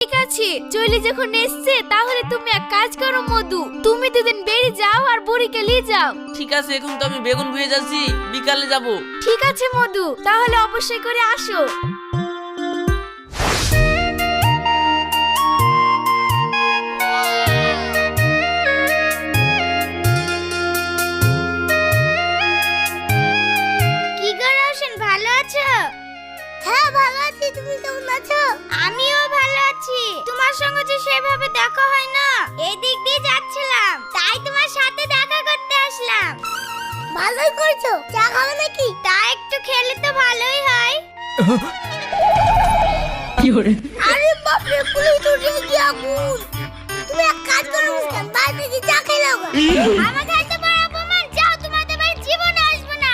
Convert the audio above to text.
ঠিক আছে, চলে যখন এসছে তাহলে তুমি এক কাজ করো মধু, তুমি দুদিন বেরিয়ে যাও আর বুড়িকে নিয়ে যাও। ঠিক আছে, এখন তো আমি বেগুন ভুয়ে যাচ্ছি, বিকালে যাব। ঠিক আছে মধু, তাহলে অবশ্যই করে আসো। কি করে আছেন, ভালো আছো? হ্যাঁ ভালো আছি, তুমি কেমন আছো? আমিও ভালো আছি। তোমার সঙ্গে যে সেভাবে দেখা হয় না, এই দিক দিয়ে যাচ্ছিলাম, তাই তোমার সাথে দেখা করতে আসলাম। ভালোই করেছো, চা খাবে নাকি? তা একটু খেলে তো ভালোই হয়। আরে বাপ রে, পুলিশ তো রেগে আগুন। তুমি এক কাজ করো মুস্কান, বাইরে গিয়ে চা খেয়ে নাও। আমার কাছে বড় অপমান, যাও, তোমাদের বাড়ি জীবনে আসবো না।